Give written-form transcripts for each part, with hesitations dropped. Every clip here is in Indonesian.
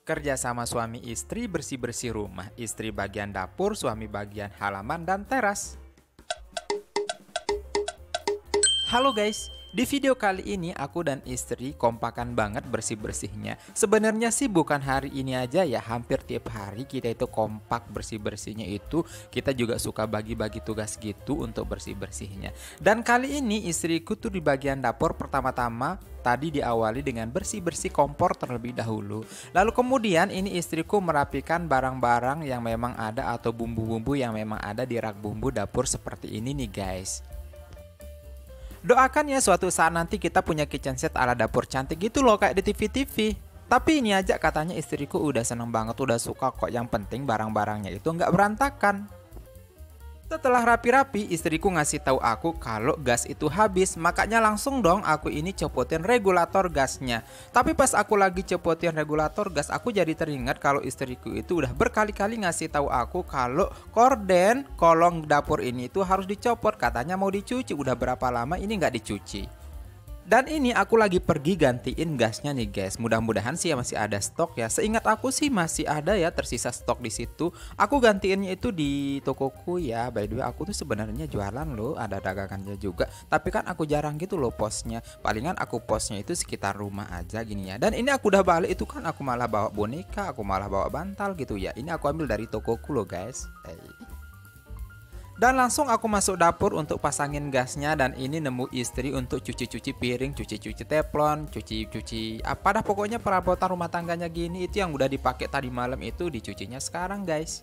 Kerja sama suami istri bersih-bersih rumah, istri bagian dapur, suami bagian halaman dan teras. Halo guys, di video kali ini aku dan istri kompakan banget bersih-bersihnya. Sebenarnya sih bukan hari ini aja ya, hampir tiap hari kita itu kompak bersih-bersihnya itu. Kita juga suka bagi-bagi tugas gitu untuk bersih-bersihnya. Dan kali ini istriku tuh di bagian dapur pertama-tama tadi diawali dengan bersih-bersih kompor terlebih dahulu. Lalu kemudian ini istriku merapikan barang-barang yang memang ada atau bumbu-bumbu yang memang ada di rak bumbu dapur seperti ini nih guys. Doakan ya suatu saat nanti kita punya kitchen set ala dapur cantik gitu loh kayak di TV-TV. Tapi ini aja katanya istriku udah seneng banget, udah suka kok, yang penting barang-barangnya itu nggak berantakan. Setelah rapi-rapi, istriku ngasih tahu aku kalau gas itu habis, makanya langsung dong aku ini copotin regulator gasnya. Tapi pas aku lagi copotin regulator gas, aku jadi teringat kalau istriku itu udah berkali-kali ngasih tahu aku kalau korden kolong dapur ini itu harus dicopot, katanya mau dicuci. Udah berapa lama ini nggak dicuci. Dan ini aku lagi pergi gantiin gasnya nih guys. Mudah-mudahan sih ya masih ada stok ya. Seingat aku sih masih ada ya tersisa stok di situ. Aku gantiinnya itu di tokoku ya. By the way aku tuh sebenarnya jualan loh, ada dagangannya juga. Tapi kan aku jarang gitu loh postnya. Palingan aku postnya itu sekitar rumah aja gini ya. Dan ini aku udah balik itu kan aku malah bawa boneka, aku malah bawa bantal gitu ya. Ini aku ambil dari tokoku loh guys. Dan langsung aku masuk dapur untuk pasangin gasnya, dan ini nemu istri untuk cuci-cuci piring, cuci-cuci teflon, cuci-cuci apa dah pokoknya perabotan rumah tangganya gini. Itu yang udah dipakai tadi malam itu dicucinya sekarang guys.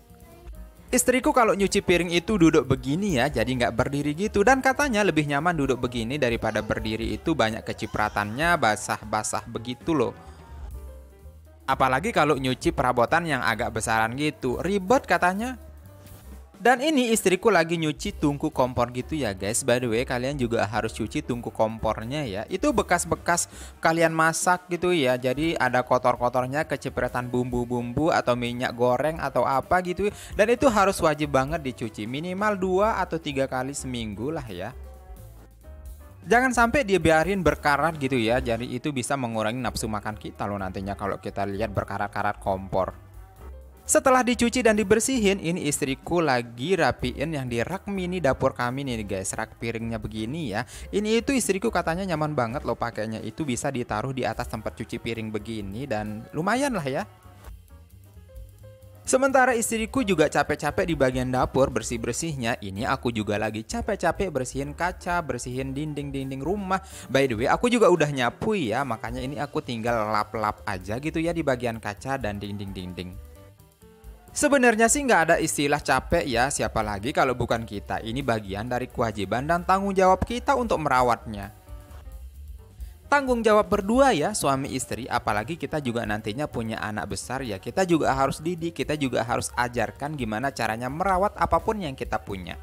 Istriku kalau nyuci piring itu duduk begini ya, jadi nggak berdiri gitu. Dan katanya lebih nyaman duduk begini daripada berdiri, itu banyak kecipratannya, basah-basah begitu loh. Apalagi kalau nyuci perabotan yang agak besaran gitu, ribet katanya. Dan ini istriku lagi nyuci tungku kompor gitu ya guys. By the way kalian juga harus cuci tungku kompornya ya. Itu bekas-bekas kalian masak gitu ya. Jadi ada kotor-kotornya, kecipratan bumbu-bumbu atau minyak goreng atau apa gitu. Dan itu harus wajib banget dicuci. Minimal 2 atau 3 kali seminggu lah ya. Jangan sampai dia biarin berkarat gitu ya. Jadi itu bisa mengurangi nafsu makan kita loh nantinya kalau kita lihat berkarat-karat kompor. Setelah dicuci dan dibersihin, ini istriku lagi rapiin yang di rak mini dapur kami nih guys. Rak piringnya begini ya. Ini itu istriku katanya nyaman banget loh pakainya. Itu bisa ditaruh di atas tempat cuci piring begini dan lumayan lah ya. Sementara istriku juga capek-capek di bagian dapur bersih-bersihnya. Ini aku juga lagi capek-capek bersihin kaca, bersihin dinding-dinding rumah. By the way aku juga udah nyapu ya. Makanya ini aku tinggal lap-lap aja gitu ya di bagian kaca dan dinding-dinding. Sebenarnya sih nggak ada istilah capek ya, siapa lagi kalau bukan kita. Ini bagian dari kewajiban dan tanggung jawab kita untuk merawatnya. Tanggung jawab berdua ya, suami istri, apalagi kita juga nantinya punya anak besar ya. Kita juga harus didik, kita juga harus ajarkan gimana caranya merawat apapun yang kita punya.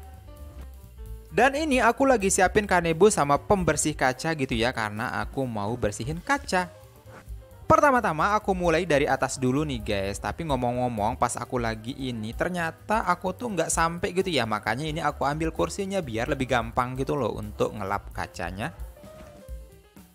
Dan ini aku lagi siapin kanebo sama pembersih kaca gitu ya, karena aku mau bersihin kaca. Pertama-tama aku mulai dari atas dulu nih guys. Tapi ngomong-ngomong pas aku lagi ini ternyata aku tuh nggak sampai gitu ya. Makanya ini aku ambil kursinya biar lebih gampang gitu loh untuk ngelap kacanya.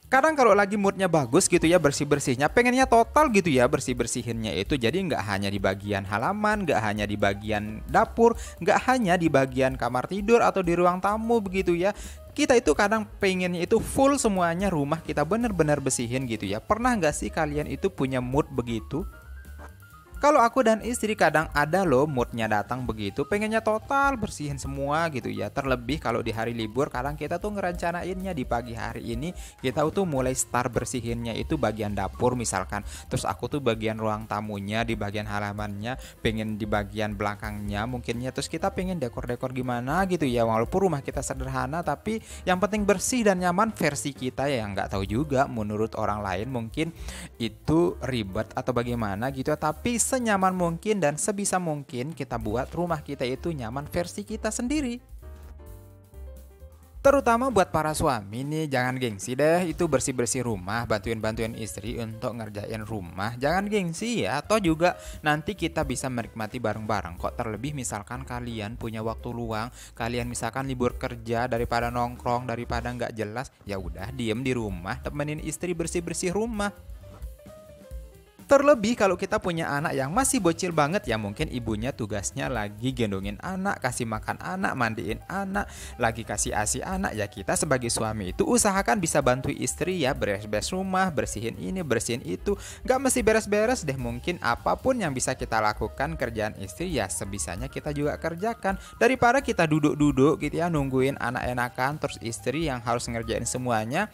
Kadang kalau lagi moodnya bagus gitu ya bersih-bersihnya, pengennya total gitu ya bersih-bersihinnya itu. Jadi nggak hanya di bagian halaman, nggak hanya di bagian dapur, nggak hanya di bagian kamar tidur atau di ruang tamu begitu ya. Kita itu kadang pengennya itu full semuanya rumah kita bener-bener bersihin gitu ya. Pernah nggak sih kalian itu punya mood begitu? Kalau aku dan istri kadang ada loh moodnya datang begitu, pengennya total bersihin semua gitu ya. Terlebih kalau di hari libur kadang kita tuh ngerencanainnya di pagi hari ini kita tuh mulai start bersihinnya itu bagian dapur misalkan. Terus aku tuh bagian ruang tamunya, di bagian halamannya, pengen di bagian belakangnya mungkinnya. Terus kita pengen dekor-dekor gimana gitu ya. Walaupun rumah kita sederhana tapi yang penting bersih dan nyaman versi kita ya. Nggak tahu juga menurut orang lain mungkin itu ribet atau bagaimana gitu. Tapi senyaman mungkin dan sebisa mungkin kita buat rumah kita itu nyaman versi kita sendiri. Terutama buat para suami nih, jangan gengsi deh itu bersih-bersih rumah, bantuin-bantuin istri untuk ngerjain rumah. Jangan gengsi ya, toh juga nanti kita bisa menikmati bareng-bareng kok. Terlebih misalkan kalian punya waktu luang, kalian misalkan libur kerja, daripada nongkrong, daripada nggak jelas, ya udah diem di rumah, temenin istri bersih-bersih rumah. Terlebih kalau kita punya anak yang masih bocil banget ya, mungkin ibunya tugasnya lagi gendongin anak, kasih makan anak, mandiin anak, lagi kasih ASI anak, ya kita sebagai suami itu usahakan bisa bantu istri ya, beres-beres rumah, bersihin ini, bersihin itu. Gak mesti beres-beres deh, mungkin apapun yang bisa kita lakukan kerjaan istri ya sebisanya kita juga kerjakan. Daripada kita duduk-duduk gitu ya nungguin anak enakan, terus istri yang harus ngerjain semuanya.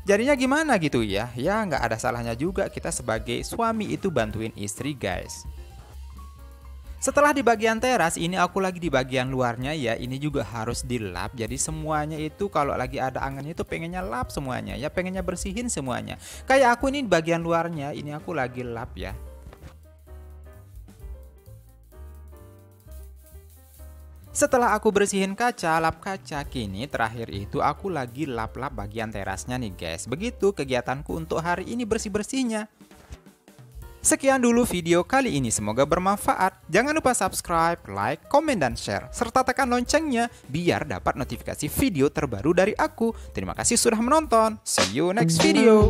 Jadinya gimana gitu ya? Ya nggak ada salahnya juga kita sebagai suami itu bantuin istri guys. Setelah di bagian teras, ini aku lagi di bagian luarnya ya. Ini juga harus dilap. Jadi semuanya itu kalau lagi ada anginnya itu pengennya lap semuanya ya, pengennya bersihin semuanya. Kayak aku ini di bagian luarnya, ini aku lagi lap ya. Setelah aku bersihin kaca, lap kaca, kini terakhir itu aku lagi lap-lap bagian terasnya nih guys. Begitu kegiatanku untuk hari ini bersih-bersihnya. Sekian dulu video kali ini, semoga bermanfaat. Jangan lupa subscribe, like, komen, dan share. Serta tekan loncengnya biar dapat notifikasi video terbaru dari aku. Terima kasih sudah menonton. See you next video.